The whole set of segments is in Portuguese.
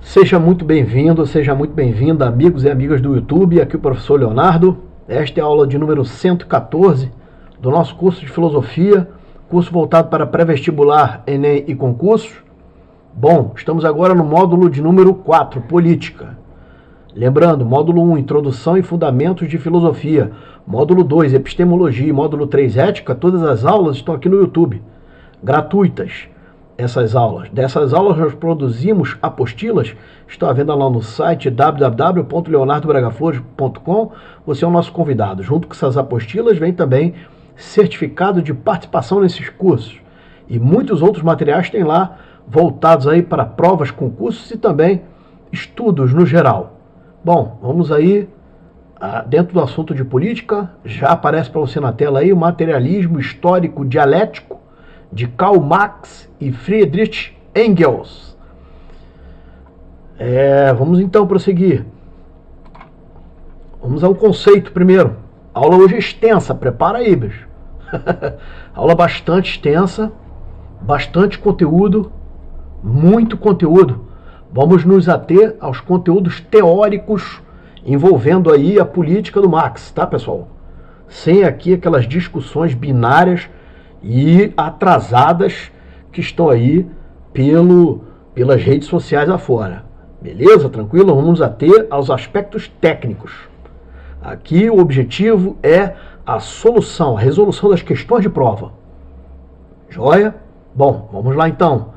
Seja muito bem-vindo, seja muito bem-vinda, amigos e amigas do YouTube. Aqui o professor Leonardo. Esta é a aula de número 114 do nosso curso de filosofia, curso voltado para pré-vestibular, Enem e concursos. Bom, estamos agora no módulo de número 4, política. Lembrando, módulo 1, introdução e fundamentos de filosofia. Módulo 2, epistemologia. Módulo 3, ética. Todas as aulas estão aqui no YouTube, gratuitas. Essas aulas. Dessas aulas nós produzimos apostilas, estão à venda lá no site www.leonardobragaflores.com. Você é o nosso convidado. Junto com essas apostilas vem também certificado de participação nesses cursos. E muitos outros materiais tem lá, voltados aí para provas, concursos e também estudos no geral. Bom, vamos aí, dentro do assunto de política, já aparece para você na tela aí o materialismo histórico dialético de Karl Marx e Friedrich Engels. Vamos então prosseguir. Vamos ao conceito primeiro. A aula hoje é extensa, prepara aí, bicho. Aula bastante extensa, bastante conteúdo, muito conteúdo. Vamos nos ater aos conteúdos teóricos envolvendo aí a política do Marx, tá, pessoal? Sem aqui aquelas discussões binárias e atrasadas que estão aí pelas redes sociais afora. Beleza? Tranquilo? Vamos nos ater aos aspectos técnicos. Aqui o objetivo é a solução, a resolução das questões de prova. Joia? Bom, vamos lá então.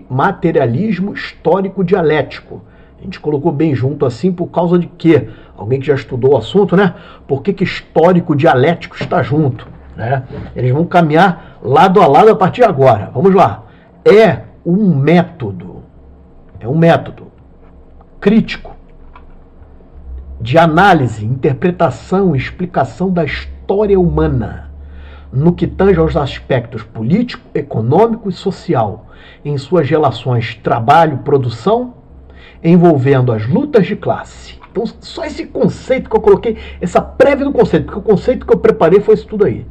Materialismo histórico dialético. A gente colocou bem junto assim por causa de quê? Alguém que já estudou o assunto, né? Por que histórico dialético está junto? Né? Eles vão caminhar lado a lado a partir de agora. Vamos lá. É um método crítico de análise, interpretação e explicação da história humana no que tange aos aspectos político, econômico e social, em suas relações trabalho-produção, envolvendo as lutas de classe. Então, só esse conceito que eu coloquei, essa prévia do conceito, porque o conceito que eu preparei foi isso tudo aí.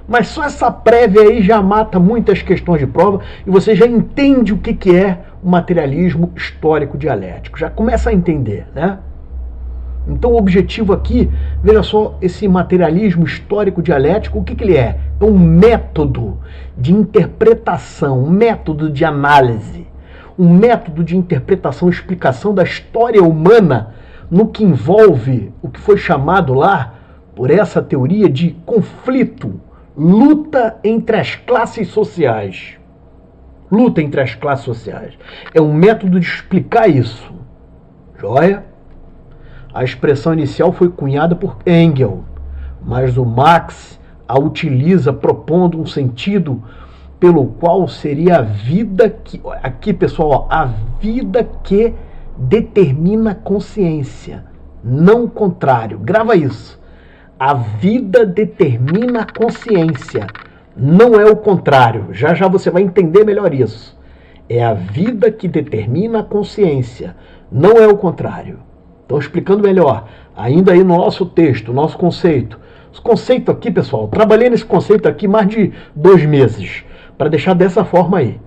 Mas só essa prévia aí já mata muitas questões de prova e você já entende o que é o materialismo histórico dialético. Já começa a entender, né? Então o objetivo aqui, veja só, esse materialismo histórico dialético, o que ele é? É um método de interpretação, um método de análise, um método de interpretação e explicação da história humana no que envolve o que foi chamado lá, por essa teoria, de conflito, luta entre as classes sociais. Luta entre as classes sociais. É um método de explicar isso. Joia? A expressão inicial foi cunhada por Engels, mas o Marx a utiliza propondo um sentido pelo qual seria a vida que... Aqui, pessoal, a vida que determina a consciência, não o contrário. Grava isso. A vida determina a consciência, não é o contrário. Já já você vai entender melhor isso. É a vida que determina a consciência, não é o contrário. Então, explicando melhor, ainda aí no nosso texto, nosso conceito. Esse conceito aqui, pessoal, trabalhei nesse conceito aqui mais de 2 meses, para deixar dessa forma aí.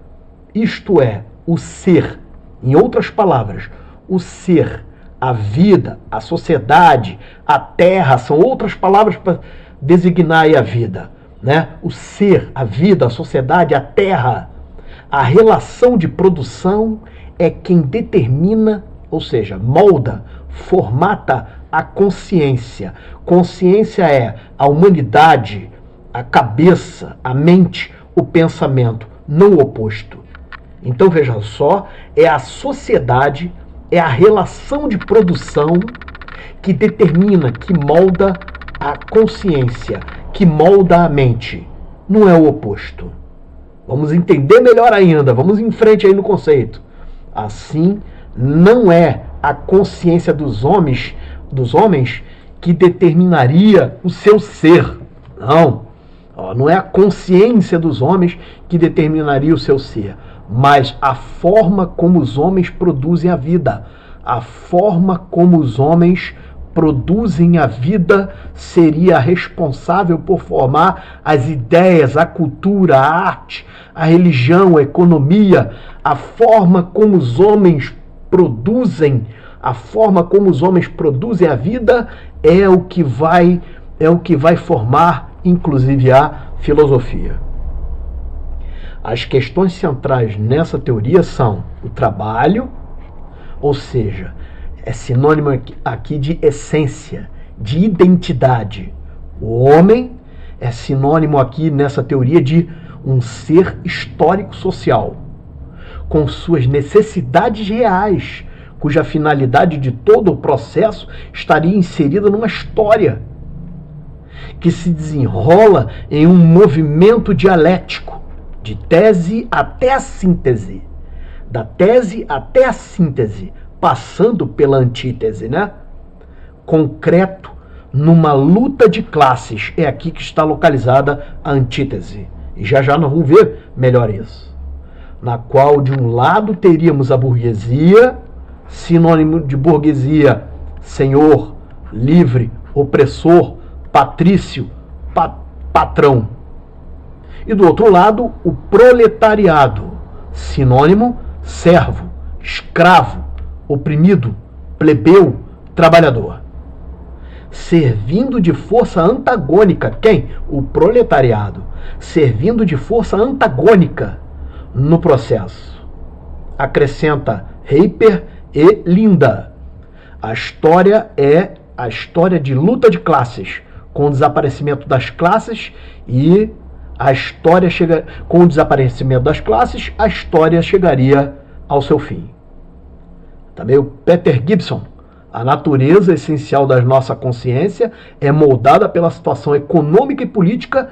Isto é, o ser, em outras palavras, o ser, a vida, a sociedade, a terra, são outras palavras para designar aí a vida, né? O ser, a vida, a sociedade, a terra, a relação de produção é quem determina, ou seja, molda, formata a consciência. Consciência é a humanidade, a cabeça, a mente, o pensamento, não o oposto. Então veja só, é a sociedade, é a relação de produção que determina, que molda a consciência, que molda a mente. Não é o oposto. Vamos entender melhor ainda, vamos em frente aí no conceito. Assim, não é a consciência dos homens que determinaria o seu ser. Não. Não é a consciência dos homens que determinaria o seu ser, mas a forma como os homens produzem a vida. A forma como os homens produzem a vida seria responsável por formar as ideias, a cultura, a arte, a religião, a economia, a forma como os homens produzem, a forma como os homens produzem a vida é o que vai formar, inclusive, a filosofia. As questões centrais nessa teoria são o trabalho, ou seja, é sinônimo aqui de essência, de identidade. O homem é sinônimo aqui nessa teoria de um ser histórico-social, com suas necessidades reais, cuja finalidade de todo o processo estaria inserida numa história que se desenrola em um movimento dialético, de tese até a síntese, da tese até a síntese, passando pela antítese, né? Concreto, numa luta de classes. É aqui que está localizada a antítese. E já nós vamos ver melhor isso. Na qual, de um lado, teríamos a burguesia, sinônimo de burguesia, senhor, livre, opressor, patrício, patrão. E do outro lado, o proletariado, sinônimo, servo, escravo, oprimido, plebeu, trabalhador. Servindo de força antagônica, quem? O proletariado. Servindo de força antagônica no processo. Acrescenta Reiper e Linda. A história é a história de luta de classes, com o desaparecimento das classes e a história chega com o desaparecimento das classes, a história chegaria ao seu fim. Também o Peter Gibson. A natureza essencial da nossa consciência é moldada pela situação econômica e política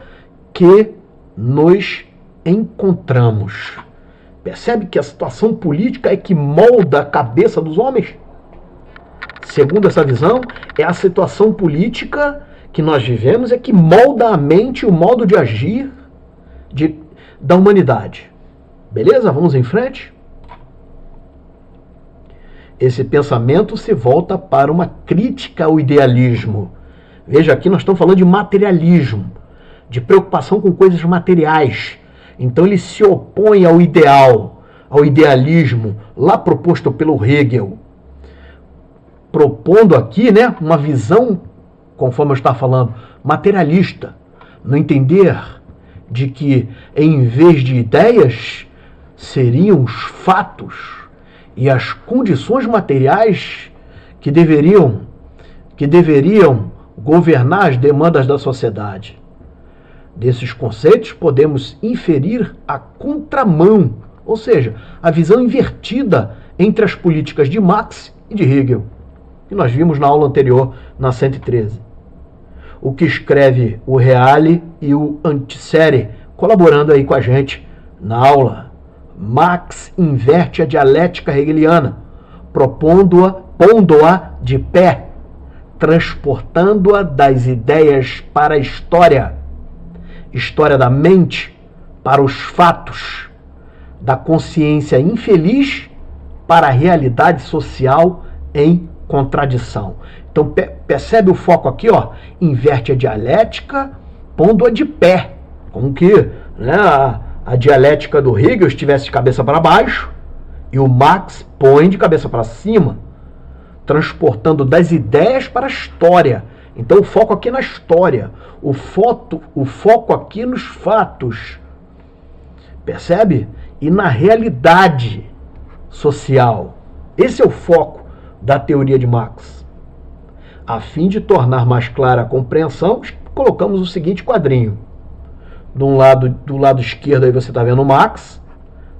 que nos encontramos. Percebe que a situação política é que molda a cabeça dos homens? Segundo essa visão, é a situação política que nós vivemos é que molda a mente e o modo de agir da humanidade. Beleza? Vamos em frente? Esse pensamento se volta para uma crítica ao idealismo. Veja, aqui nós estamos falando de materialismo, de preocupação com coisas materiais. Então ele se opõe ao ideal, ao idealismo, lá proposto pelo Hegel. Propondo aqui, né, uma visão, conforme eu estava falando, materialista, no entender de que, em vez de ideias, seriam os fatos e as condições materiais que deveriam governar as demandas da sociedade. Desses conceitos podemos inferir a contramão, ou seja, a visão invertida entre as políticas de Marx e de Hegel, que nós vimos na aula anterior, na 113. O que escreve o Reale e o Antiseri, colaborando aí com a gente na aula. Marx inverte a dialética hegeliana, pondo-a de pé, transportando-a das ideias para a história da mente para os fatos, da consciência infeliz para a realidade social em contradição. Então percebe o foco aqui, ó, inverte a dialética, pondo-a de pé, como que, né, a dialética do Hegel estivesse de cabeça para baixo e o Marx põe de cabeça para cima, transportando das ideias para a história. Então o foco aqui é na história, o foco aqui nos fatos, percebe? E na realidade social. Esse é o foco da teoria de Marx. A fim de tornar mais clara a compreensão, colocamos o seguinte quadrinho. Do lado esquerdo aí você está vendo Marx,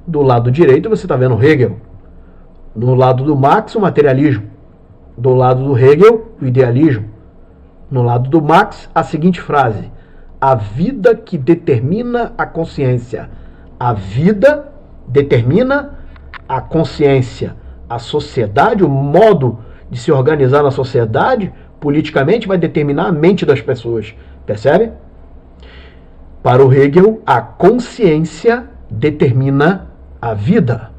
do lado direito você está vendo Hegel. Do lado do Marx, o materialismo. Do lado do Hegel, o idealismo. No lado do Marx, a seguinte frase: a vida que determina a consciência. A vida determina a consciência. A sociedade, o modo de se organizar na sociedade, politicamente, vai determinar a mente das pessoas. Percebe? Para o Hegel, a consciência determina a vida.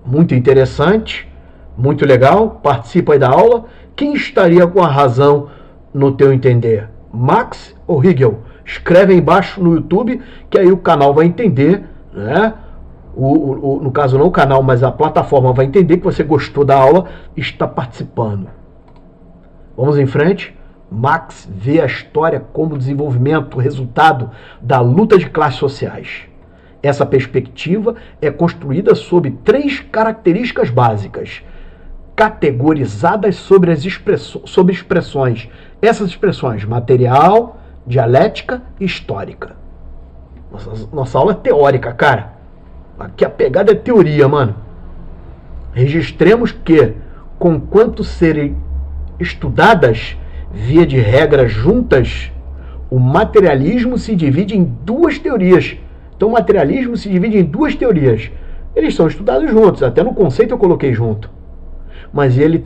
Muito interessante, muito legal. Participa aí da aula. Quem estaria com a razão no teu entender? Marx ou Hegel? Escreve aí embaixo no YouTube, que aí o canal vai entender, né, no caso não o canal, mas a plataforma vai entender que você gostou da aula e está participando. Vamos em frente. Marx vê a história como desenvolvimento, resultado da luta de classes sociais. Essa perspectiva é construída sob 3 características básicas, categorizadas sobre expressões. Essas expressões: material, dialética e histórica. Nossa aula é teórica, cara. Aqui a pegada é teoria, mano. Registremos que, conquanto serem estudadas, via de regra juntas, o materialismo se divide em 2 teorias. Então o materialismo se divide em 2 teorias. Eles são estudados juntos, até no conceito eu coloquei junto. Mas ele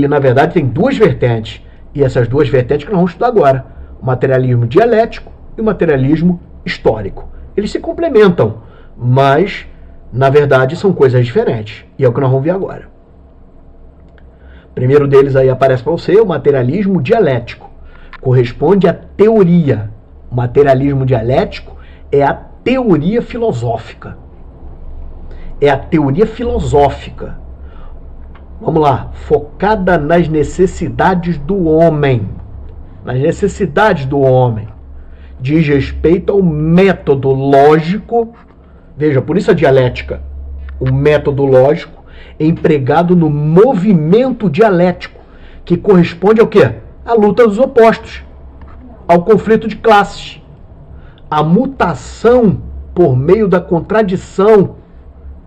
na verdade tem 2 vertentes. E essas 2 vertentes que nós vamos estudar agora. O materialismo dialético e o materialismo histórico. Eles se complementam, mas na verdade são coisas diferentes. E é o que nós vamos ver agora. O primeiro deles aí aparece para você, o materialismo dialético. Corresponde à teoria. O materialismo dialético é a teoria filosófica. É a teoria filosófica. Vamos lá, focada nas necessidades do homem. Nas necessidades do homem. Diz respeito ao método lógico. Veja, por isso a dialética. O método lógico empregado no movimento dialético, que corresponde ao quê? À luta dos opostos, ao conflito de classes, à mutação por meio da contradição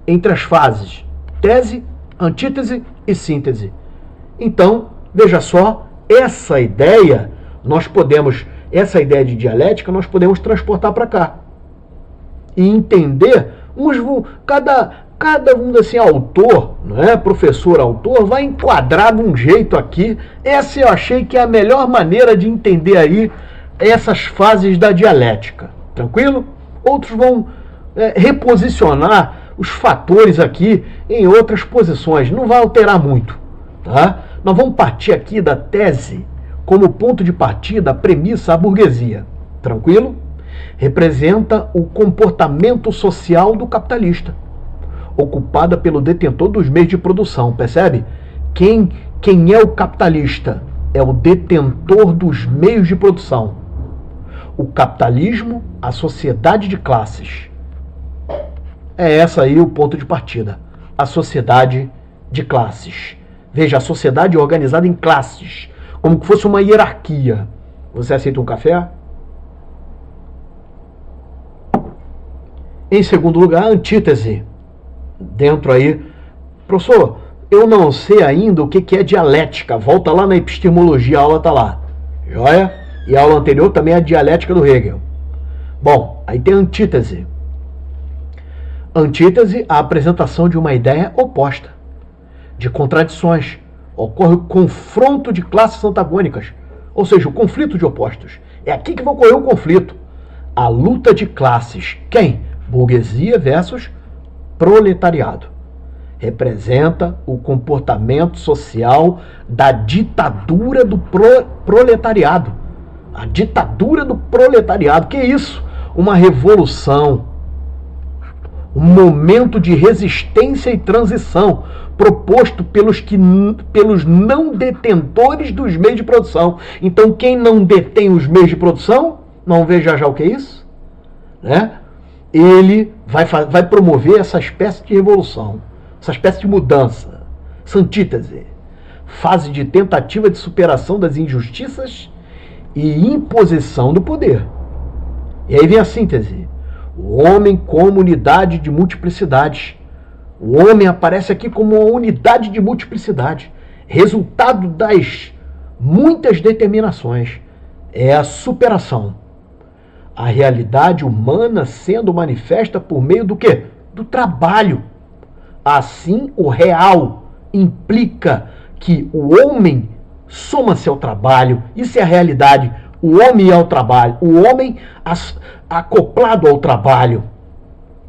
entre as fases, tese, antítese e síntese. Então, veja só, essa ideia de dialética nós podemos transportar para cá e entender cada autor, né, professor, autor, vai enquadrar de um jeito aqui. Essa eu achei que é a melhor maneira de entender aí essas fases da dialética. Tranquilo? Outros vão reposicionar os fatores aqui em outras posições. Não vai alterar muito. Tá? Nós vamos partir aqui da tese como ponto de partida, a premissa, a burguesia. Tranquilo? Representa o comportamento social do capitalista, ocupada pelo detentor dos meios de produção, percebe? Quem é o capitalista? É o detentor dos meios de produção. O capitalismo, a sociedade de classes. É essa aí o ponto de partida. A sociedade de classes. Veja, a sociedade é organizada em classes, como que fosse uma hierarquia. Você aceita um café? Em segundo lugar, a antítese. Dentro aí, professor, eu não sei ainda o que é dialética. Volta lá na epistemologia, a aula está lá. Joia? E a aula anterior também é a dialética do Hegel. Bom, aí tem a antítese. Antítese, a apresentação de uma ideia oposta, de contradições. Ocorre o confronto de classes antagônicas, ou seja, o conflito de opostos. É aqui que vai ocorrer o conflito. A luta de classes. Quem? Burguesia versus proletariado. Representa o comportamento social da ditadura do proletariado. A ditadura do proletariado. Que é isso? Uma revolução. Um momento de resistência e transição proposto pelos não detentores dos meios de produção. Então, quem não detém os meios de produção, não vê já o que é isso? Né? Ele vai promover essa espécie de revolução, essa espécie de mudança, essa antítese, fase de tentativa de superação das injustiças e imposição do poder. E aí vem a síntese. O homem como unidade de multiplicidades. O homem aparece aqui como uma unidade de multiplicidade, resultado das muitas determinações. É a superação. A realidade humana sendo manifesta por meio do quê? Do trabalho. Assim, o real implica que o homem soma-se ao trabalho. Isso é a realidade. O homem é o trabalho. O homem acoplado ao trabalho.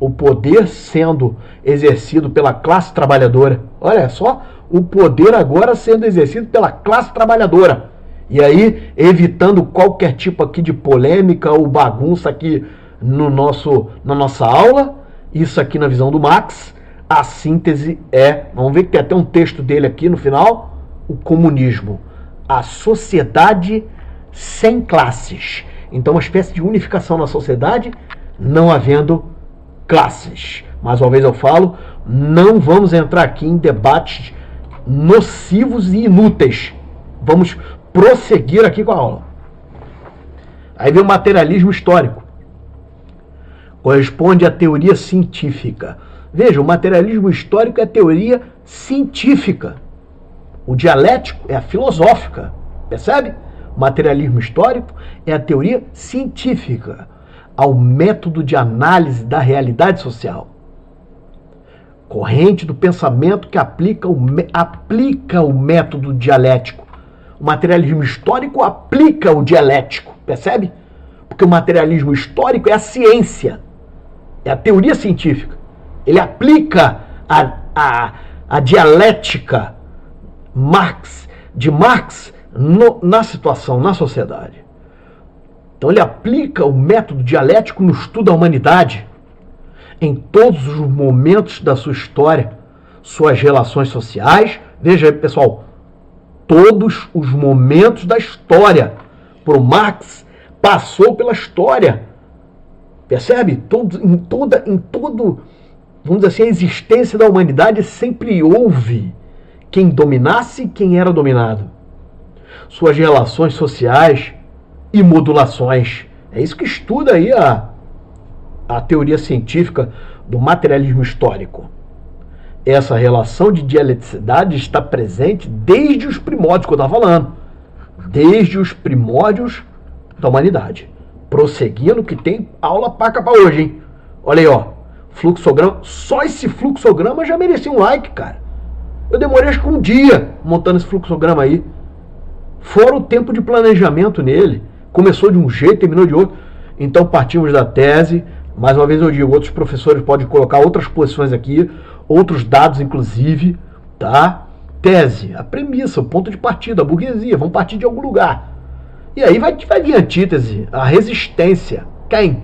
O poder sendo exercido pela classe trabalhadora. Olha só, o poder agora sendo exercido pela classe trabalhadora. E aí, evitando qualquer tipo aqui de polêmica ou bagunça aqui na nossa aula, Isso aqui na visão do Marx, a síntese é, vamos ver que tem até um texto dele aqui no final, o comunismo, a sociedade sem classes. Então, uma espécie de unificação na sociedade, não havendo classes. Mais uma vez eu falo, não vamos entrar aqui em debates nocivos e inúteis. Vamos prosseguir aqui com a aula. Aí vem o materialismo histórico. Corresponde à teoria científica. Veja, o materialismo histórico é a teoria científica. O dialético é a filosófica. Percebe? O materialismo histórico é a teoria científica, ao método de análise da realidade social. Corrente do pensamento que aplica o método dialético. O materialismo histórico aplica o dialético, percebe? Porque o materialismo histórico é a ciência, é a teoria científica. Ele aplica a dialética de Marx na situação, na sociedade. Então ele aplica o método dialético no estudo da humanidade, em todos os momentos da sua história, suas relações sociais. Veja aí, pessoal, todos os momentos da história. Por Marx, passou pela história. Percebe? Em todo, vamos dizer assim, a existência da humanidade sempre houve quem dominasse e quem era dominado. Suas relações sociais e modulações. É isso que estuda aí a teoria científica do materialismo histórico. Essa relação de dialeticidade está presente desde os primórdios que eu estava falando. Desde os primórdios da humanidade. Prosseguindo, que tem aula paca para hoje, hein? Olha aí, ó. Fluxograma. Só esse fluxograma já merecia um like, cara. Eu demorei acho que um dia montando esse fluxograma aí. Fora o tempo de planejamento nele. Começou de um jeito, terminou de outro. Então partimos da tese. Mais uma vez eu digo, outros professores podem colocar outras posições aqui, outros dados inclusive, tá? Tese, a premissa, o ponto de partida, a burguesia, vão partir de algum lugar. E aí vai vir a antítese, a resistência. Quem?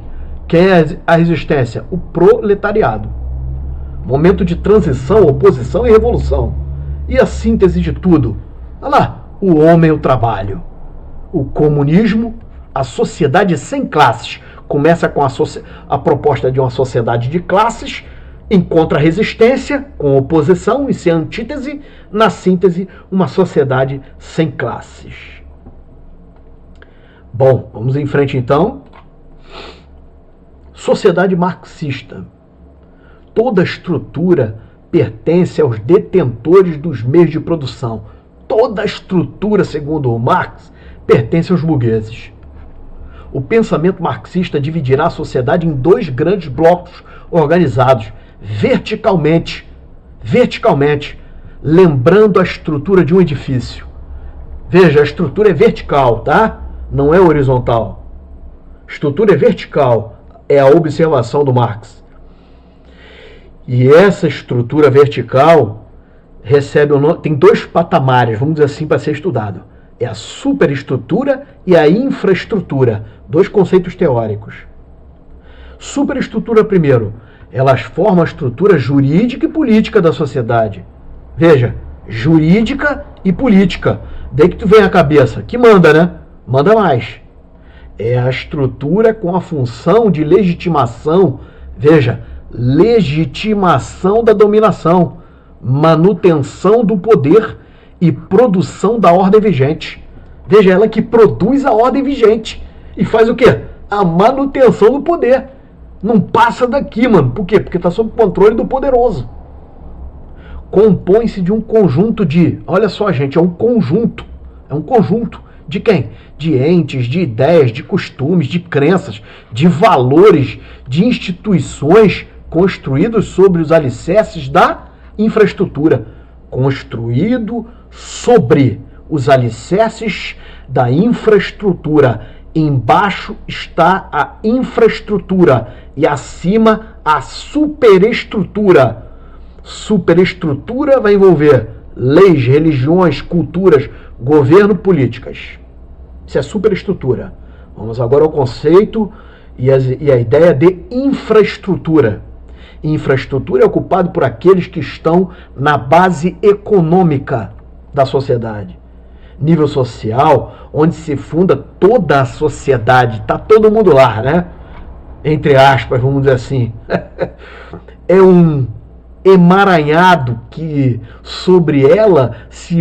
Quem é a resistência? O proletariado. Momento de transição, oposição e revolução. E a síntese de tudo? Olha lá, o homem e o trabalho. O comunismo, a sociedade sem classes. Começa com a proposta de uma sociedade de classes, encontra resistência com oposição e sem antítese, na síntese, uma sociedade sem classes. Bom, vamos em frente então. Sociedade marxista. Toda estrutura pertence aos detentores dos meios de produção. Toda estrutura, segundo o Marx, pertence aos burgueses. O pensamento marxista dividirá a sociedade em dois grandes blocos organizados verticalmente, lembrando a estrutura de um edifício. Veja, a estrutura é vertical, tá? Não é horizontal. Estrutura é vertical, é a observação do Marx. E essa estrutura vertical recebe o nome, tem dois patamares, vamos dizer assim, para ser estudado. É a superestrutura e a infraestrutura. Dois conceitos teóricos. Superestrutura, primeiro, elas formam a estrutura jurídica e política da sociedade. Veja, jurídica e política. Daí que tu vem à cabeça, que manda, né? Manda mais. É a estrutura com a função de legitimação. Veja, legitimação da dominação, manutenção do poder e produção da ordem vigente. Veja, ela que produz a ordem vigente e faz o quê? A manutenção do poder. Não passa daqui, mano. Por quê? Porque está sob controle do poderoso. Compõe-se de um conjunto de... Olha só, gente, é um conjunto. É um conjunto de quem? De entes, de ideias, de costumes, de crenças, de valores, de instituições construídos sobre os alicerces da infraestrutura. Construído sobre os alicerces da infraestrutura. Embaixo está a infraestrutura e acima a superestrutura. Superestrutura vai envolver leis, religiões, culturas, governo, políticas. Isso é superestrutura. Vamos agora ao conceito e a ideia de infraestrutura. Infraestrutura é ocupado por aqueles que estão na base econômica da sociedade. Nível social, onde se funda toda a sociedade, está todo mundo lá, né? Entre aspas, vamos dizer assim. É um emaranhado que sobre ela se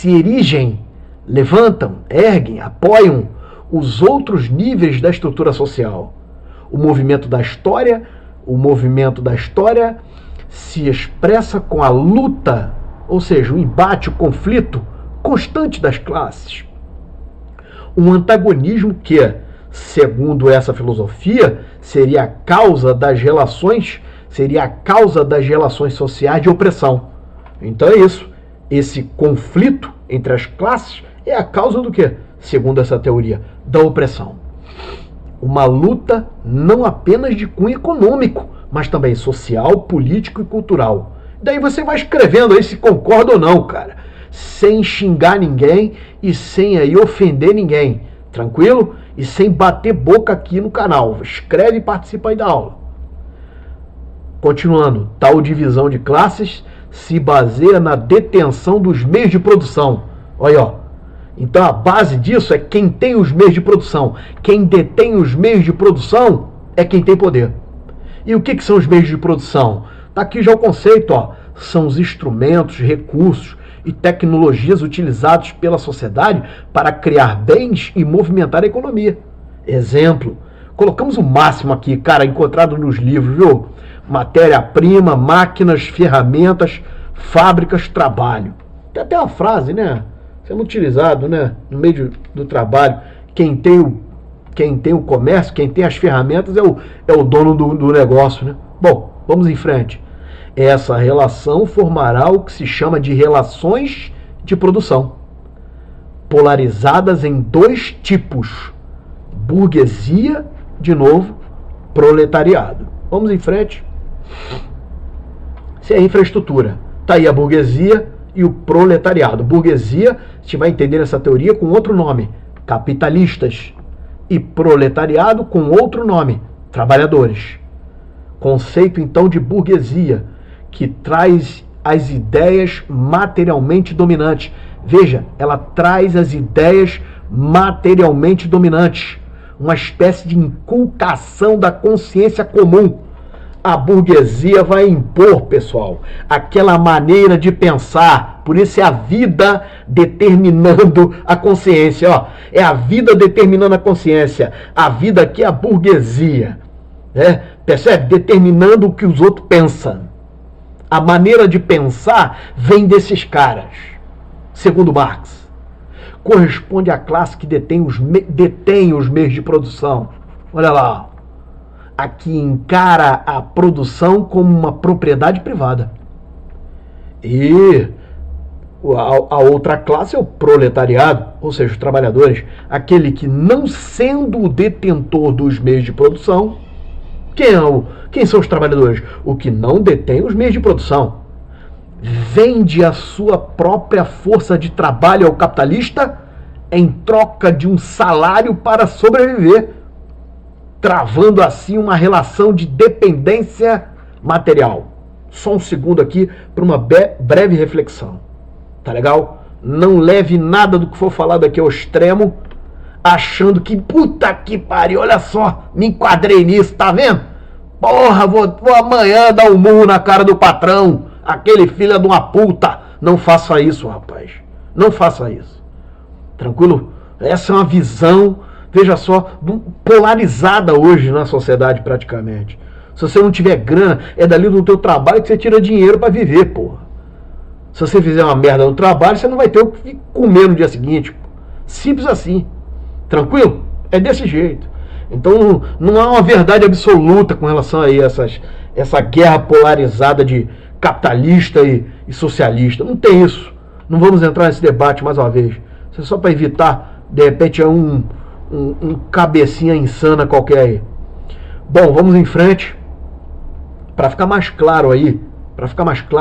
erigem, levantam, erguem, apoiam os outros níveis da estrutura social. O movimento da história se expressa com a luta, ou seja, o embate, o conflito constante das classes. Um antagonismo que, segundo essa filosofia, seria a causa das relações sociais de opressão. Então é isso. Esse conflito entre as classes é a causa do quê? Segundo essa teoria, da opressão. Uma luta não apenas de cunho econômico, mas também social, político e cultural. Daí você vai escrevendo aí se concorda ou não, cara. Sem xingar ninguém e sem aí ofender ninguém. Tranquilo? E sem bater boca aqui no canal. Escreve e participa aí da aula. Continuando, tal divisão de classes se baseia na detenção dos meios de produção. Olha, ó. Então a base disso é quem tem os meios de produção. Quem detém os meios de produção é quem tem poder. E o que são os meios de produção? Está aqui já o conceito, ó. São os instrumentos, recursos e tecnologias utilizados pela sociedade para criar bens e movimentar a economia. Exemplo, colocamos o máximo aqui, cara, encontrado nos livros, viu? Matéria-prima, máquinas, ferramentas, fábricas, trabalho. Tem até uma frase, né? Sendo utilizado, né? No meio do trabalho. Quem tem o comércio, quem tem as ferramentas é o dono do negócio, né? Bom, vamos em frente. Essa relação formará o que se chama de relações de produção, polarizadas em dois tipos: burguesia, de novo, proletariado. Vamos em frente. Isso é infraestrutura. Está aí a burguesia e o proletariado. Burguesia, a gente vai entender essa teoria com outro nome: capitalistas. E proletariado com outro nome: trabalhadores. Conceito então de burguesia, que traz as ideias materialmente dominantes. Veja, ela traz as ideias materialmente dominantes. Uma espécie de inculcação da consciência comum. A burguesia vai impor, pessoal, aquela maneira de pensar. Por isso é a vida determinando a consciência. Ó, é a vida determinando a consciência. A vida aqui é a burguesia. Percebe? Determinando o que os outros pensam. A maneira de pensar vem desses caras. Segundo Marx, corresponde à classe que detém os meios de produção. Olha lá. Aqui encara a produção como uma propriedade privada. E a outra classe é o proletariado, ou seja, os trabalhadores. Aquele que, não sendo o detentor dos meios de produção, quem são os trabalhadores? O que não detém os meios de produção. Vende a sua própria força de trabalho ao capitalista em troca de um salário para sobreviver, travando assim uma relação de dependência material. Só um segundo aqui para uma breve reflexão. Tá legal? Não leve nada do que for falado aqui ao extremo, achando que, puta que pariu, olha só, me enquadrei nisso, tá vendo? Porra, vou amanhã dar um murro na cara do patrão, aquele filho de uma puta. Não faça isso, rapaz. Não faça isso. Tranquilo? Essa é uma visão, veja só, polarizada hoje na sociedade praticamente. Se você não tiver grana, é dali do teu trabalho que você tira dinheiro para viver, porra. Se você fizer uma merda no trabalho, você não vai ter o que comer no dia seguinte. Simples assim. Tranquilo? É desse jeito. Então não há uma verdade absoluta com relação a essa guerra polarizada de capitalista e socialista. Não tem isso. Não vamos entrar nesse debate mais uma vez. Isso é só para evitar, de repente, um cabecinha insana qualquer aí. Bom, vamos em frente. Para ficar mais claro aí, para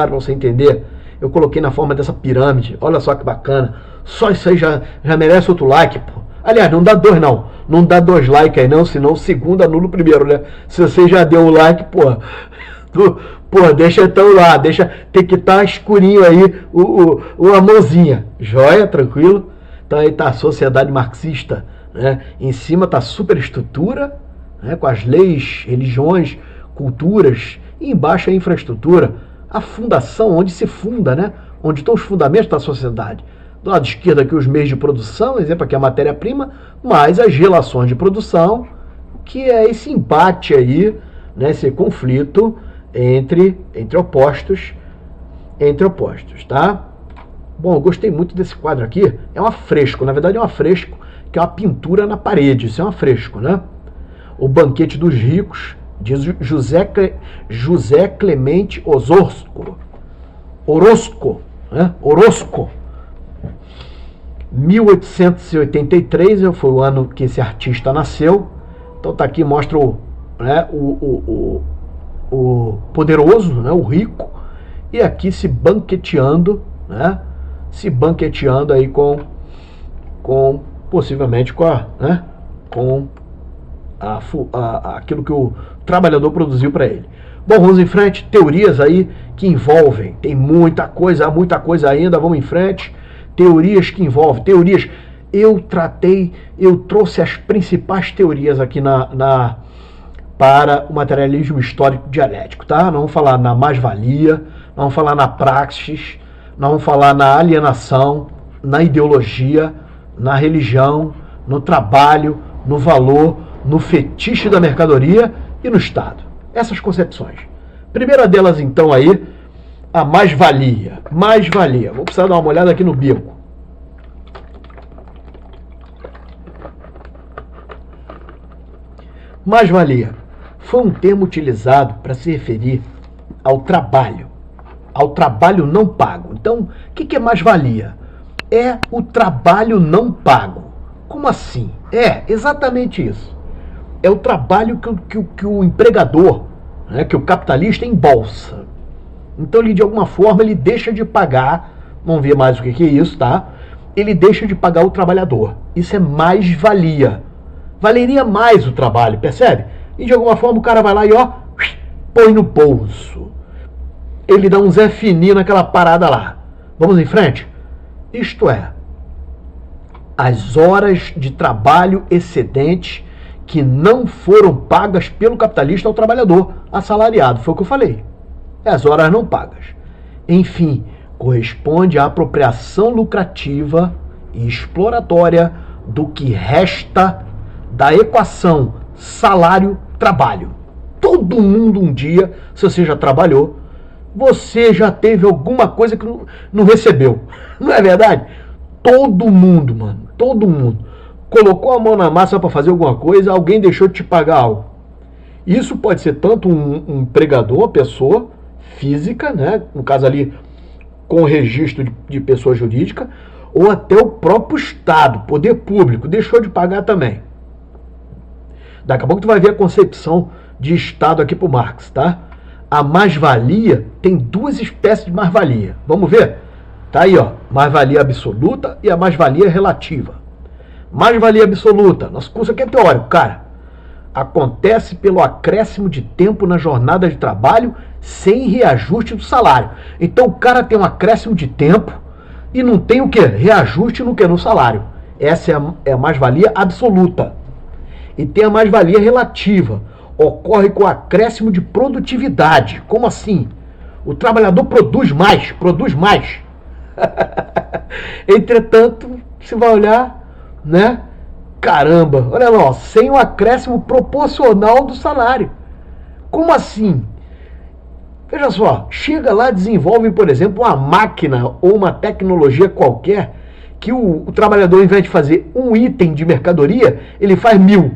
você entender, eu coloquei na forma dessa pirâmide. Olha só que bacana. Só isso aí já merece outro like, pô. Aliás, não dá dois não. Não dá 2 likes aí não, senão o segundo anula o primeiro, né? Se você já deu um like, pô, Pô, deixa então lá, deixa, tem que estar escurinho aí a mãozinha. Joia, tranquilo? Então aí tá a sociedade marxista, né? Em cima tá a superestrutura, né? Com as leis, religiões, culturas, e embaixo a infraestrutura, a fundação, onde se funda, né? Onde estão os fundamentos da sociedade. Do lado esquerdo aqui os meios de produção, exemplo aqui a matéria-prima, mais as relações de produção, que é esse embate aí, né? Esse conflito entre opostos, tá? Bom, eu gostei muito desse quadro aqui. É um afresco, na verdade é um afresco, que é uma pintura na parede. Isso é um afresco, né? O Banquete dos Ricos, de José Clemente Orozco, né? Orozco. 1883 foi o ano que esse artista nasceu. Então tá aqui, mostra né, o poderoso, né, o rico, e aqui se banqueteando, né, se banqueteando aí com possivelmente né, com aquilo que o trabalhador produziu para ele. Bom, vamos em frente. Teorias aí que envolvem, tem muita coisa ainda, vamos em frente. Teorias que envolvem, teorias. Eu trouxe as principais teorias aqui para o materialismo histórico dialético, tá? Nós vamos falar na mais-valia, nós vamos falar na praxis, nós vamos falar na alienação, na ideologia, na religião, no trabalho, no valor, no fetiche da mercadoria e no Estado. Essas concepções. Primeira delas, então, aí, a mais-valia. Mais-valia. Vou precisar dar uma olhada aqui no bico. Mais-valia foi um termo utilizado para se referir ao trabalho não pago. Então, o que é mais-valia? É o trabalho não pago. Como assim? É exatamente isso. É o trabalho que o empregador, né, que o capitalista embolsa. Então, ele de alguma forma ele deixa de pagar, vamos ver mais o que é isso, tá? Ele deixa de pagar o trabalhador. Isso é mais-valia. Valeria mais o trabalho, percebe? E de alguma forma o cara vai lá e ó, põe no bolso. Ele dá um Zé Fininho naquela parada lá. Vamos em frente? Isto é, as horas de trabalho excedentes que não foram pagas pelo capitalista ao trabalhador assalariado. Foi o que eu falei. As horas não pagas. Enfim, corresponde à apropriação lucrativa e exploratória do que resta da equação salário-trabalho. Todo mundo um dia, se você já trabalhou, você já teve alguma coisa que não recebeu. Não é verdade? Todo mundo, mano, todo mundo colocou a mão na massa para fazer alguma coisa, alguém deixou de te pagar algo. Isso pode ser tanto um empregador, uma pessoa física, né? No caso ali, com registro de pessoa jurídica, ou até o próprio Estado, poder público, deixou de pagar também. Daqui a pouco tu vai ver a concepção de Estado aqui pro Marx, tá? A mais-valia tem duas espécies de mais-valia. Vamos ver? Tá aí, ó. Mais-valia absoluta e a mais-valia relativa. Mais-valia absoluta. Nosso curso aqui é teórico, cara. Acontece pelo acréscimo de tempo na jornada de trabalho sem reajuste do salário. Então o cara tem um acréscimo de tempo e não tem o quê? Reajuste no quê? No salário. Essa é a mais-valia absoluta. E tem a mais-valia relativa. Ocorre com o acréscimo de produtividade. Como assim? O trabalhador produz mais, produz mais. Entretanto, você vai olhar, né? Caramba, olha lá, sem o acréscimo proporcional do salário. Como assim? Veja só, chega lá, desenvolve, por exemplo, uma máquina ou uma tecnologia qualquer que o trabalhador, ao invés de fazer um item de mercadoria, ele faz 1000,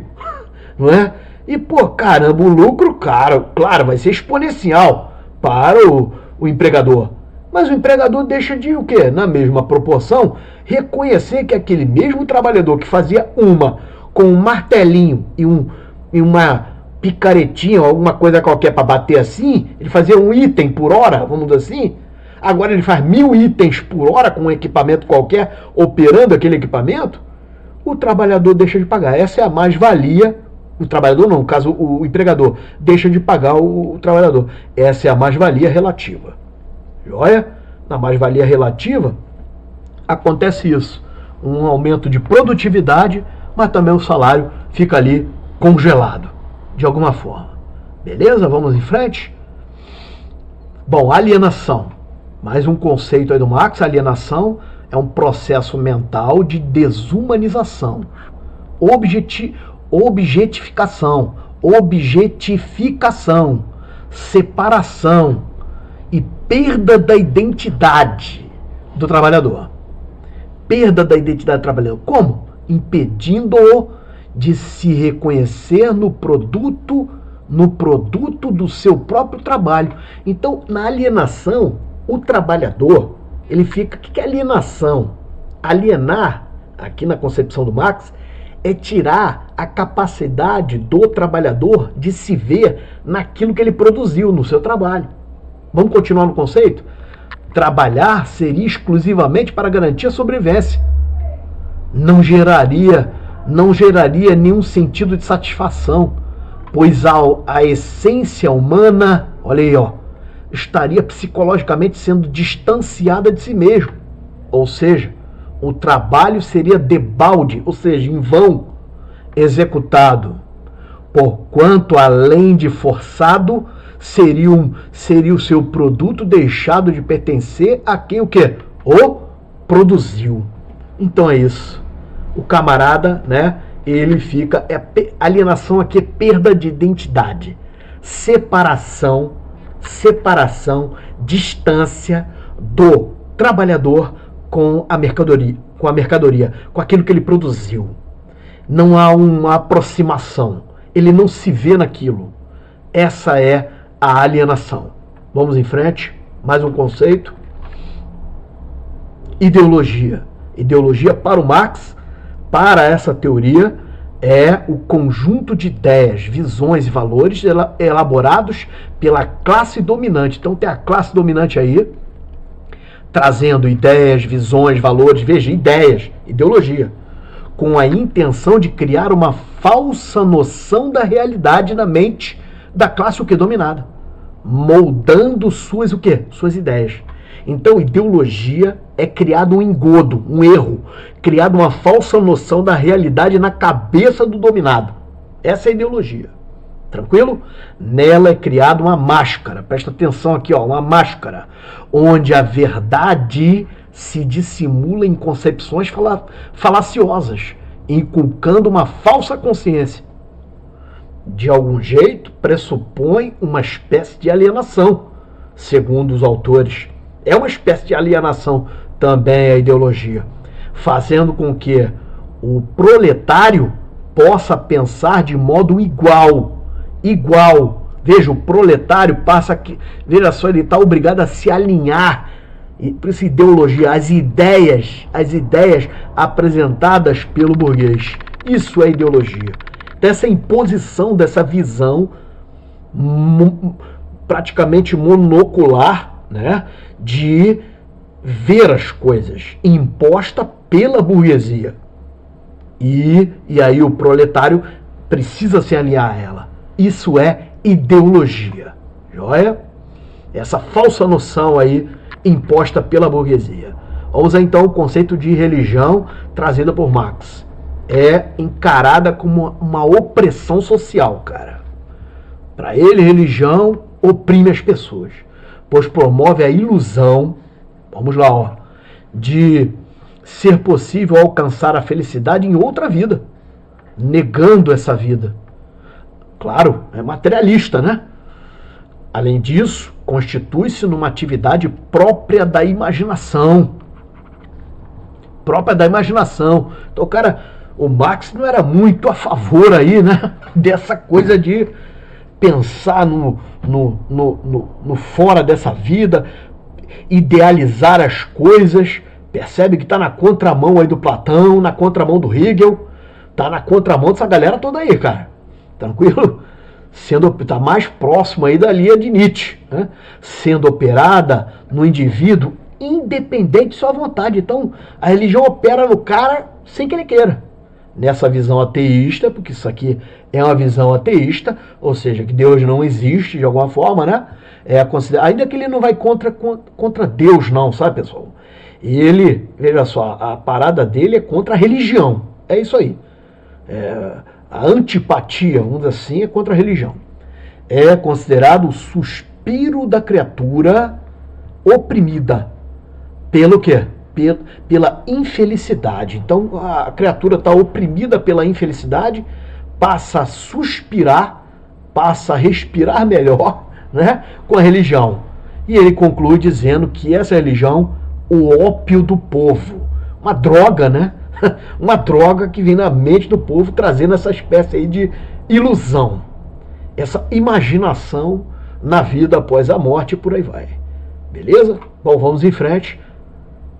não é? E, pô, caramba, o lucro, claro, vai ser exponencial para o empregador. Mas o empregador deixa de o quê? Na mesma proporção, reconhecer que aquele mesmo trabalhador que fazia com um martelinho e uma picaretinha, alguma coisa qualquer para bater assim, ele fazia um item por hora, vamos dizer assim, agora ele faz 1000 itens por hora com um equipamento qualquer, operando aquele equipamento, o trabalhador deixa de pagar. Essa é a mais-valia, o trabalhador não, no caso o empregador, deixa de pagar o trabalhador. Essa é a mais-valia relativa. Joia? Na mais-valia relativa, acontece isso. Um aumento de produtividade, mas também o salário fica ali congelado, de alguma forma. Beleza? Vamos em frente? Bom, alienação. Mais um conceito aí do Marx. Alienação é um processo mental de desumanização, objetificação, separação e perda da identidade do trabalhador. Perda da identidade do trabalhador. Como? Impedindo-o de se reconhecer no produto do seu próprio trabalho. Então, na alienação, o trabalhador, ele fica... O que é alienação? Alienar, aqui na concepção do Marx, é tirar a capacidade do trabalhador de se ver naquilo que ele produziu no seu trabalho. Vamos continuar no conceito? Trabalhar seria exclusivamente para garantir a sobrevivência. Não geraria nenhum sentido de satisfação, pois a essência humana, olha aí, ó, estaria psicologicamente sendo distanciada de si mesmo. Ou seja, o trabalho seria debalde, ou seja, em vão, executado. Porquanto, além de forçado, seria o seu produto deixado de pertencer a quem o quê? O produziu. Então é isso. O camarada, né, ele fica... alienação aqui é perda de identidade. Separação, distância do trabalhador com a mercadoria, com aquilo que ele produziu. Não há uma aproximação. Ele não se vê naquilo. Essa é a alienação. Vamos em frente. Mais um conceito. Ideologia. Ideologia para o Marx, para essa teoria, é o conjunto de ideias, visões e valores elaborados pela classe dominante. Então tem a classe dominante aí, trazendo ideias, visões, valores, veja, ideias, ideologia, com a intenção de criar uma falsa noção da realidade na mente da classe o que dominada, moldando suas ideias. Então, ideologia é criado um engodo, um erro, criado uma falsa noção da realidade na cabeça do dominado. Essa é a ideologia. Tranquilo? Nela é criada uma máscara. Presta atenção aqui, ó, uma máscara, onde a verdade se dissimula em concepções falaciosas, inculcando uma falsa consciência. De algum jeito, pressupõe uma espécie de alienação, segundo os autores. É uma espécie de alienação também a ideologia, fazendo com que o proletário possa pensar de modo igual. Veja, o proletário passa aqui, veja só, ele está obrigado a se alinhar. E por isso ideologia, as ideias apresentadas pelo burguês. Isso é ideologia. Dessa imposição, dessa visão praticamente monocular, né, de ver as coisas, imposta pela burguesia. E aí o proletário precisa se alinhar a ela. Isso é ideologia. Joia? Essa falsa noção aí imposta pela burguesia. Vamos usar então o conceito de religião trazida por Marx. É encarada como uma opressão social, cara. Para ele, religião oprime as pessoas, pois promove a ilusão, vamos lá, ó, de ser possível alcançar a felicidade em outra vida, negando essa vida. Claro, é materialista, né? Além disso, constitui-se numa atividade própria da imaginação. Então, o Marx não era muito a favor aí, né, dessa coisa de pensar no fora dessa vida, idealizar as coisas. Percebe que está na contramão aí do Platão, na contramão do Hegel, está na contramão dessa galera toda aí, cara. Tranquilo? Está mais próximo aí da linha de Nietzsche, né? Sendo operada no indivíduo independente de sua vontade. Então, a religião opera no cara sem que ele queira. nessa visão ateísta, porque isso aqui é uma visão ateísta, ou seja, que Deus não existe de alguma forma, né? Ainda que ele não vai contra Deus, não, sabe, pessoal? Ele, veja só, a parada dele é contra a religião. É isso aí. A antipatia, vamos dizer assim, é contra a religião. É considerado o suspiro da criatura oprimida. Pelo quê? Pela infelicidade. Então a criatura está oprimida pela infelicidade, passa a suspirar, passa a respirar melhor, né, com a religião. E ele conclui dizendo que essa religião, o ópio do povo. Uma droga, né? Uma droga que vem na mente do povo, trazendo essa espécie aí de ilusão. Essa imaginação na vida após a morte e por aí vai. Beleza? Bom, vamos em frente.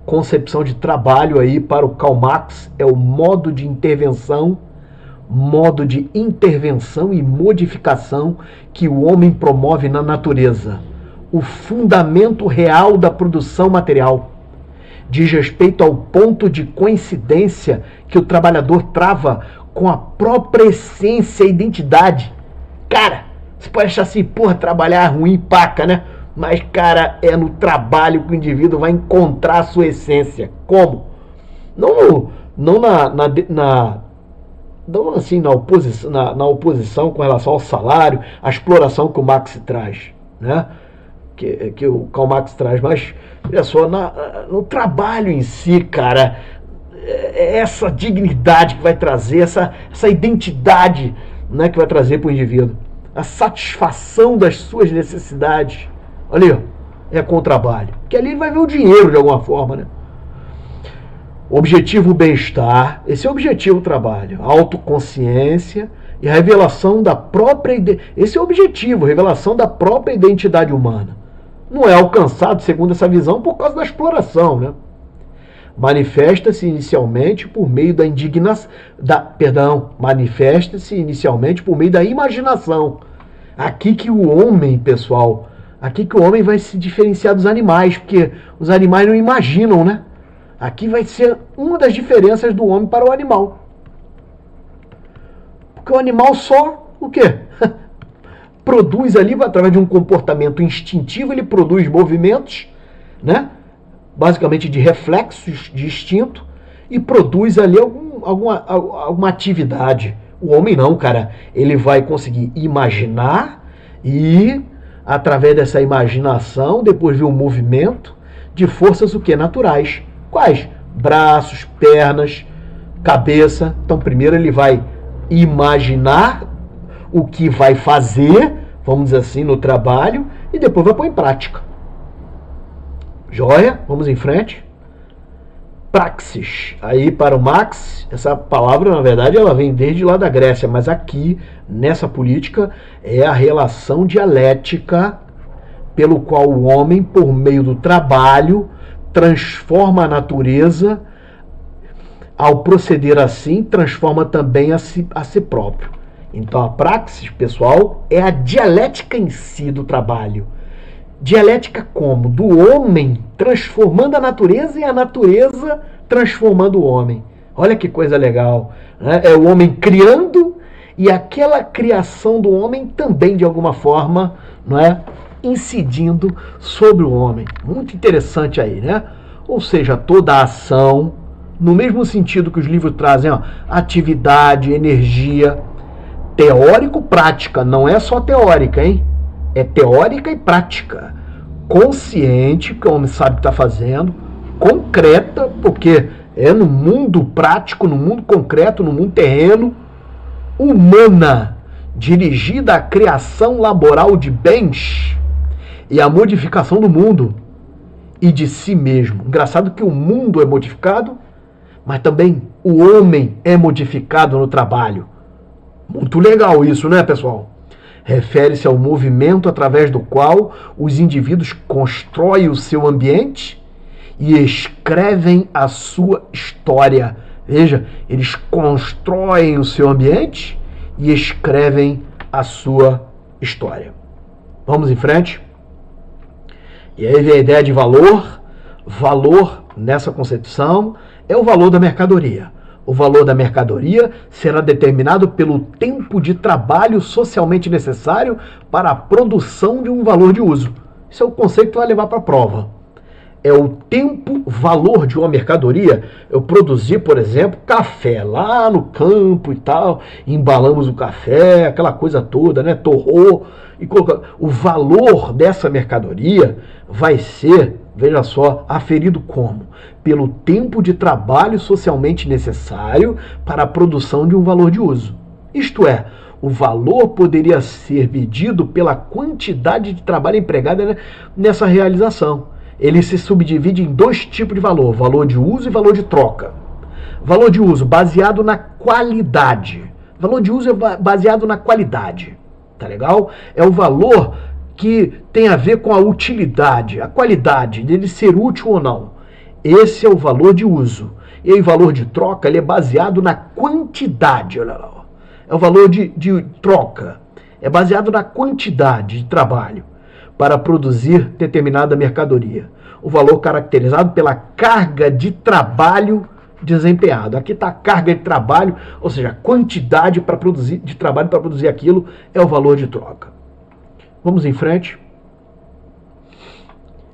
Concepção de trabalho aí para o Karl Marx é o modo de intervenção e modificação que o homem promove na natureza. O fundamento real da produção material. Diz respeito ao ponto de coincidência que o trabalhador trava com a própria essência e identidade. Cara, você pode achar assim, porra, trabalhar é ruim, paca, né? Mas, cara, é no trabalho que o indivíduo vai encontrar a sua essência. Como? Não assim, na oposição com relação ao salário, a exploração que o Marx traz, né? Que o Karl Marx traz, mas olha só, no trabalho em si, cara, essa dignidade que vai trazer, essa identidade, né, que vai trazer para o indivíduo, a satisfação das suas necessidades, olha aí, é com o trabalho, porque ali ele vai ver o dinheiro de alguma forma, né? Objetivo bem-estar, esse é o objetivo do trabalho, autoconsciência e a revelação da própria, esse é o objetivo, revelação da própria identidade humana. Não é alcançado, segundo essa visão, por causa da exploração, né? Manifesta-se inicialmente por meio da manifesta-se inicialmente por meio da imaginação. Aqui que o homem, pessoal, aqui que o homem vai se diferenciar dos animais, porque os animais não imaginam, né? Aqui vai ser uma das diferenças do homem para o animal. Porque o animal só, o quê? Produz ali, através de um comportamento instintivo, ele produz movimentos, né? Basicamente de reflexos de instinto, e produz ali alguma atividade. O homem não, cara. Ele vai conseguir imaginar e, através dessa imaginação, depois ver o movimento de forças o quê? Naturais. Quais? Braços, pernas, cabeça. Então, primeiro ele vai imaginar o que vai fazer, vamos dizer assim, no trabalho, e depois vai pôr em prática. Joia? Vamos em frente. Praxis. Aí para o Marx, essa palavra, na verdade, ela vem desde lá da Grécia, mas aqui, nessa política, é a relação dialética pelo qual o homem, por meio do trabalho, transforma a natureza. Ao proceder assim, transforma também a si próprio. Então a praxis, pessoal, é a dialética em si do trabalho. Dialética como? Do homem transformando a natureza e a natureza transformando o homem. Olha que coisa legal, né? É o homem criando e aquela criação do homem também, de alguma forma, não é, incidindo sobre o homem. Muito interessante aí, né? Ou seja, toda a ação, no mesmo sentido que os livros trazem, ó, atividade, energia, teórico-prática, não é só teórica, hein? É teórica e prática. Consciente, que o homem sabe o que está fazendo. Concreta, porque é no mundo prático, no mundo concreto, no mundo terreno. Humana, dirigida à criação laboral de bens e à modificação do mundo e de si mesmo. Engraçado que o mundo é modificado, mas também o homem é modificado no trabalho. Muito legal isso, né, pessoal? Refere-se ao movimento através do qual os indivíduos constroem o seu ambiente e escrevem a sua história. Veja, eles constroem o seu ambiente e escrevem a sua história. Vamos em frente? E aí vem a ideia de valor. Valor, nessa concepção, é o valor da mercadoria. O valor da mercadoria será determinado pelo tempo de trabalho socialmente necessário para a produção de um valor de uso. Esse é o conceito que vai levar para a prova. É o tempo, valor de uma mercadoria. Eu produzi, por exemplo, café lá no campo e tal, embalamos o café, aquela coisa toda, né? Torrou e colocou. O valor dessa mercadoria vai ser, veja só, aferido como? Pelo tempo de trabalho socialmente necessário para a produção de um valor de uso. Isto é, o valor poderia ser medido pela quantidade de trabalho empregado nessa realização. Ele se subdivide em dois tipos de valor, valor de uso e valor de troca. Valor de uso baseado na qualidade. Valor de uso é baseado na qualidade, tá legal? É o valor que tem a ver com a utilidade, a qualidade dele ser útil ou não. Esse é o valor de uso. E aí, o valor de troca ele é baseado na quantidade, olha lá. É o valor de troca. É baseado na quantidade de trabalho para produzir determinada mercadoria. O valor caracterizado pela carga de trabalho desempenhado. Aqui está a carga de trabalho, ou seja, a quantidade de trabalho para produzir aquilo é o valor de troca. Vamos em frente.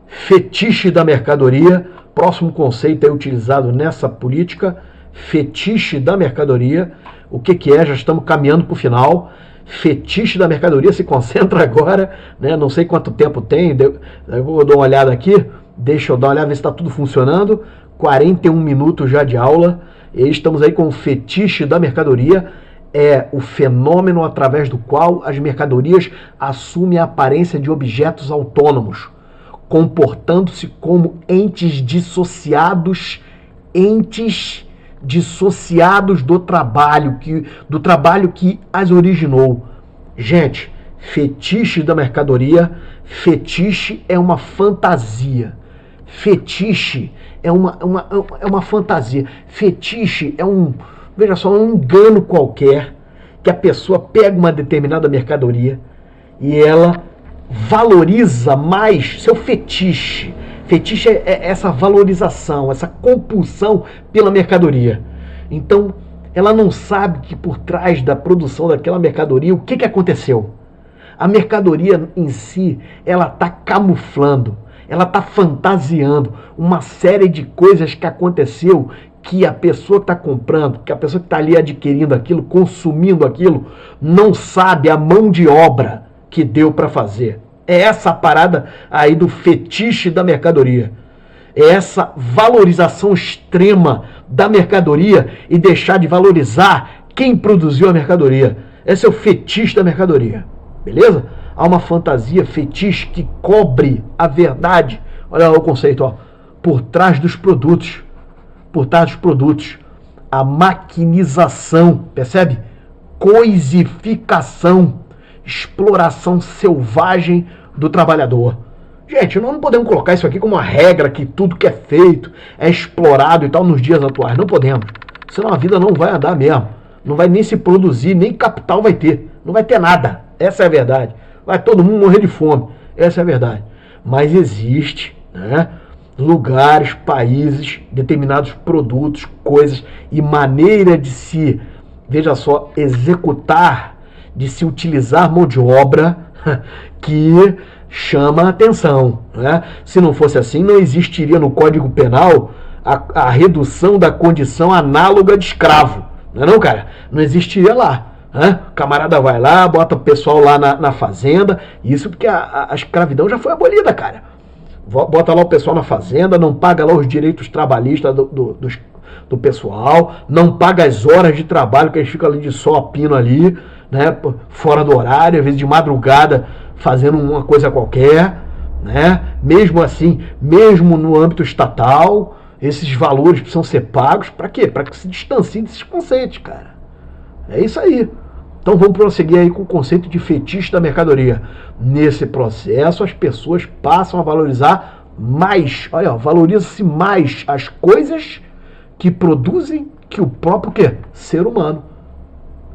Fetiche da mercadoria. Próximo conceito é utilizado nessa política. Fetiche da mercadoria. O que é? Já estamos caminhando para o final. Fetiche da mercadoria, se concentra agora, né? Não sei quanto tempo tem, eu vou dar uma olhada aqui, deixa eu dar uma olhada, ver se está tudo funcionando. 41 minutos já de aula, e estamos aí com o fetiche da mercadoria. É o fenômeno através do qual as mercadorias assumem a aparência de objetos autônomos, comportando-se como entes dissociados do trabalho que as originou. Gente, fetiche da mercadoria, fetiche é uma fantasia. Fetiche é uma fantasia. Fetiche é veja só, um engano qualquer que a pessoa pega uma determinada mercadoria e ela valoriza mais seu fetiche. Fetiche é essa valorização, essa compulsão pela mercadoria. Então, ela não sabe que por trás da produção daquela mercadoria, o que aconteceu? A mercadoria em si, ela está camuflando, ela está fantasiando uma série de coisas que aconteceu que a pessoa que está comprando, que a pessoa que está ali adquirindo aquilo, consumindo aquilo, não sabe a mão de obra que deu para fazer. É essa parada aí do fetiche da mercadoria. É essa valorização extrema da mercadoria e deixar de valorizar quem produziu a mercadoria. Esse é o fetiche da mercadoria. Beleza? Há uma fantasia fetiche que cobre a verdade. Olha lá o conceito, ó. Por trás dos produtos. Por trás dos produtos. A maquinização, percebe? Coisificação. Exploração selvagem do trabalhador. Gente, nós não podemos colocar isso aqui como uma regra que tudo que é feito é explorado e tal nos dias atuais. Não podemos. Senão a vida não vai andar mesmo. Não vai nem se produzir, nem capital vai ter. Não vai ter nada. Essa é a verdade. Vai todo mundo morrer de fome. Essa é a verdade. Mas existe, né, lugares, países, determinados produtos, coisas e maneira de se, veja só, executar, de se utilizar mão de obra que chama a atenção, né? Se não fosse assim, não existiria no Código Penal a redução da condição análoga de escravo. Não é não, cara? Não existiria lá. Né? O camarada vai lá, bota o pessoal lá na fazenda, isso porque a escravidão já foi abolida, cara. Bota lá o pessoal na fazenda, não paga lá os direitos trabalhistas do pessoal, não paga as horas de trabalho que eles ficam ali de sol a pino ali, né? Fora do horário, às vezes de madrugada, fazendo uma coisa qualquer, né? Mesmo assim, mesmo no âmbito estatal, esses valores precisam ser pagos. Para quê? Para que se distancie desses conceitos, cara. É isso aí. Então vamos prosseguir aí com o conceito de fetiche da mercadoria. Nesse processo, as pessoas passam a valorizar mais, olha, valoriza-se mais as coisas que produzem que o próprio quê? Ser humano.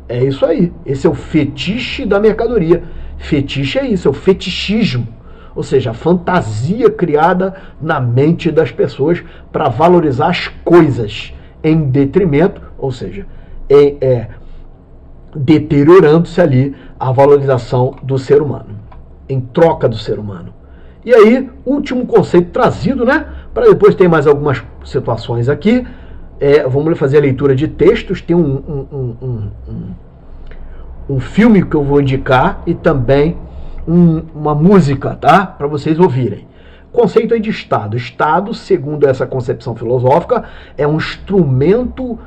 É isso aí. Esse é o fetiche da mercadoria. Fetiche é isso, é o fetichismo. Ou seja, a fantasia criada na mente das pessoas para valorizar as coisas. em detrimento, ou seja, deteriorando-se ali a valorização do ser humano, em troca do ser humano. E aí, último conceito trazido, né? Para depois ter mais algumas situações aqui. Vamos fazer a leitura de textos. Tem um filme que eu vou indicar e também uma música, tá? Para vocês ouvirem. Conceito aí de Estado. Estado, segundo essa concepção filosófica, é um instrumento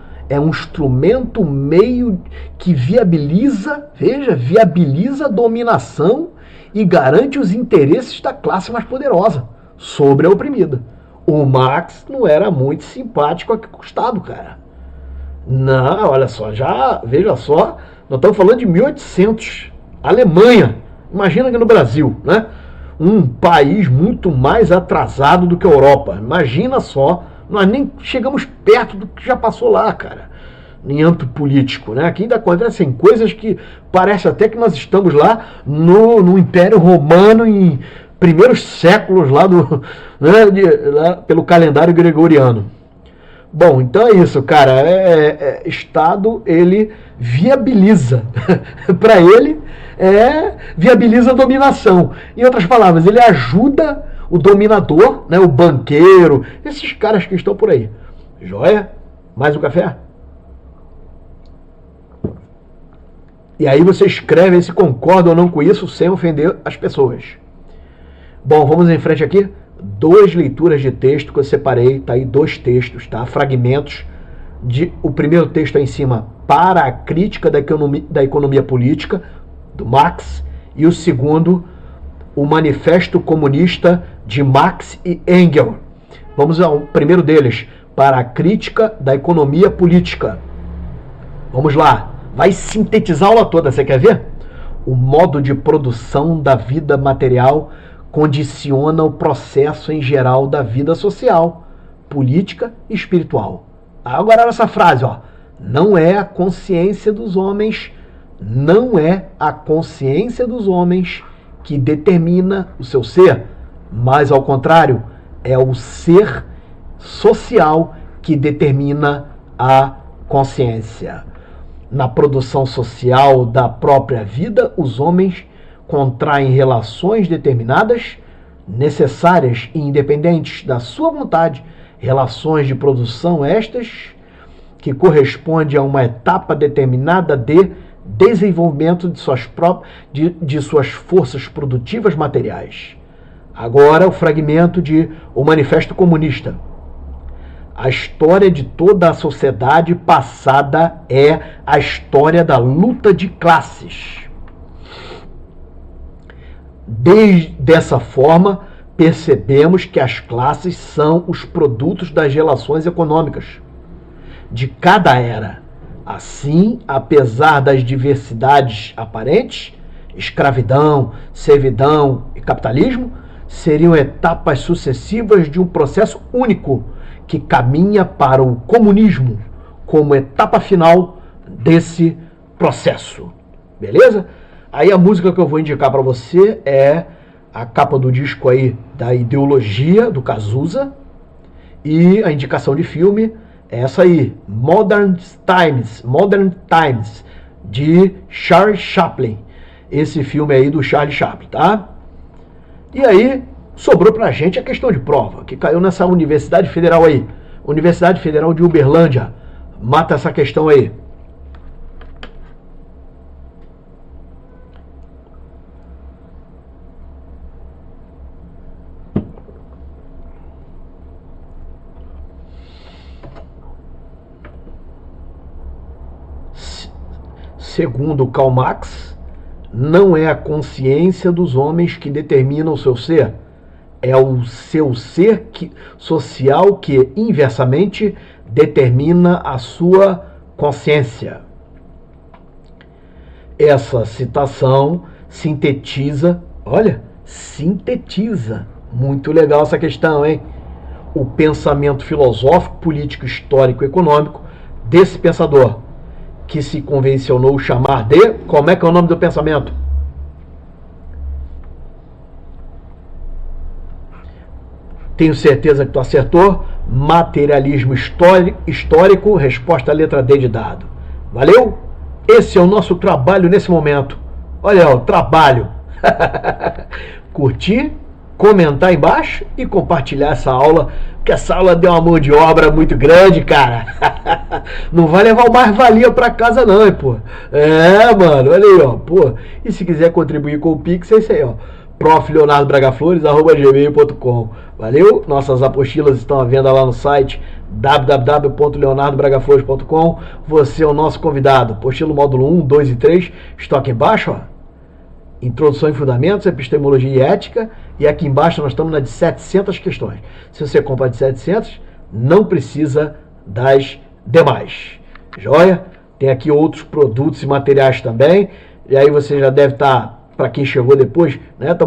meio que viabiliza a dominação e garante os interesses da classe mais poderosa sobre a oprimida. O Marx não era muito simpático com o Estado, cara. Não, olha só, veja só, nós estamos falando de 1800, Alemanha. Imagina aqui no Brasil, né? Um país muito mais atrasado do que a Europa. Imagina só, nós nem chegamos perto do que já passou lá, cara, em âmbito político, né? Aqui ainda acontecem coisas que parece até que nós estamos lá no Império Romano, em primeiros séculos lá lá pelo calendário gregoriano. Bom, então é isso, cara. Estado, ele viabiliza, para ele, viabiliza a dominação. Em outras palavras, ele ajuda o dominador, né, o banqueiro, esses caras que estão por aí. Joia? Mais um café? E aí você escreve se concorda ou não com isso, sem ofender as pessoas. Bom, vamos em frente aqui. 2 leituras de texto que eu separei, tá aí 2 textos, tá? Fragmentos. O primeiro texto aí em cima, para a crítica da economia política, do Marx, e o segundo, o Manifesto Comunista de Marx e Engels. Vamos ao primeiro deles, para a crítica da economia política. Vamos lá, vai sintetizar a aula toda, você quer ver? O modo de produção da vida material condiciona o processo em geral da vida social, política e espiritual. Agora olha essa frase, ó. Não é a consciência dos homens que determina o seu ser, mas ao contrário, é o ser social que determina a consciência. Na produção social da própria vida, os homens contraem relações determinadas, necessárias e independentes da sua vontade, relações de produção estas que correspondem a uma etapa determinada de desenvolvimento de suas forças produtivas materiais. Agora o fragmento de O Manifesto Comunista. A história de toda a sociedade passada é a história da luta de classes. Dessa forma, percebemos que as classes são os produtos das relações econômicas de cada era. Assim, apesar das diversidades aparentes, escravidão, servidão e capitalismo, seriam etapas sucessivas de um processo único que caminha para o comunismo como etapa final desse processo. Beleza? Aí a música que eu vou indicar para você é a capa do disco aí da Ideologia, do Cazuza, e a indicação de filme é essa aí, Modern Times, de Charlie Chaplin. Esse filme aí do Charlie Chaplin, tá? E aí, sobrou pra gente a questão de prova, que caiu nessa Universidade Federal aí, Universidade Federal de Uberlândia. Mata essa questão aí. Segundo Karl Marx, não é a consciência dos homens que determina o seu ser, é o seu ser social que, inversamente, determina a sua consciência. Essa citação sintetiza, muito legal essa questão, hein? O pensamento filosófico, político, histórico e econômico desse pensador, que se convencionou chamar de... Como é que é o nome do pensamento? Tenho certeza que tu acertou. Materialismo histórico, resposta à letra D de dado. Valeu? Esse é o nosso trabalho nesse momento. Olha, o trabalho. Curtir, comentar embaixo e compartilhar essa aula, porque essa aula deu uma mão de obra muito grande, cara. Não vai levar o mais-valia pra casa não, pô. Mano, olha aí, ó, pô. E se quiser contribuir com o Pix, é isso aí, ó. profleonardobragaflores@gmail.com. Valeu? Nossas apostilas estão à venda lá no site www.leonardobragaflores.com. Você é o nosso convidado. Apostila módulo 1, 2 e 3. Estou aqui embaixo, ó. Introdução e Fundamentos, Epistemologia e Ética. E aqui embaixo nós estamos na de 700 questões. Se você compra de 700, não precisa das demais. Joia? Tem aqui outros produtos e materiais também. E aí você já deve estar, para quem chegou depois, né?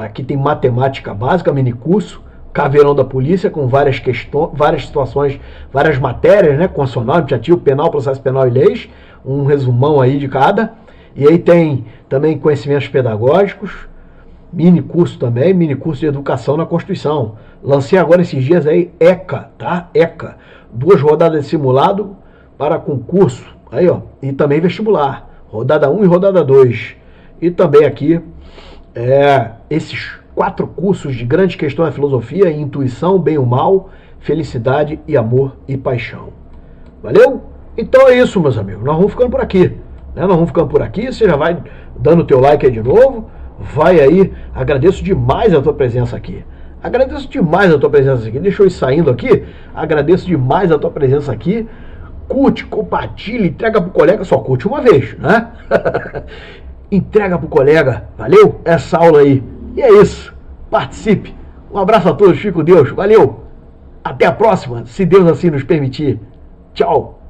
Aqui tem matemática básica, mini curso, Caveirão da Polícia, com várias questões, várias situações, várias matérias, né? Constitucional, administrativo, penal, processo penal e leis. Um resumão aí de cada. E aí tem também conhecimentos pedagógicos, mini curso também, mini curso de educação na Constituição. Lancei agora esses dias aí ECA, tá? ECA. 2 rodadas de simulado para concurso. Aí, ó. E também vestibular. Rodada 1 e rodada 2. E também aqui, esses 4 cursos de grandes questões da filosofia: intuição, bem ou mal, felicidade e amor e paixão. Valeu? Então é isso, meus amigos. Nós vamos ficando por aqui. Nós vamos ficando por aqui. Você já vai dando o teu like aí de novo. Vai aí. Agradeço demais a tua presença aqui. Agradeço demais a tua presença aqui. Deixa eu ir saindo aqui. Agradeço demais a tua presença aqui. Curte, compartilha, entrega pro colega. Só curte uma vez, né? Entrega pro colega. Valeu? Essa aula aí. E é isso. Participe. Um abraço a todos. Fique com Deus. Valeu. Até a próxima, se Deus assim nos permitir. Tchau.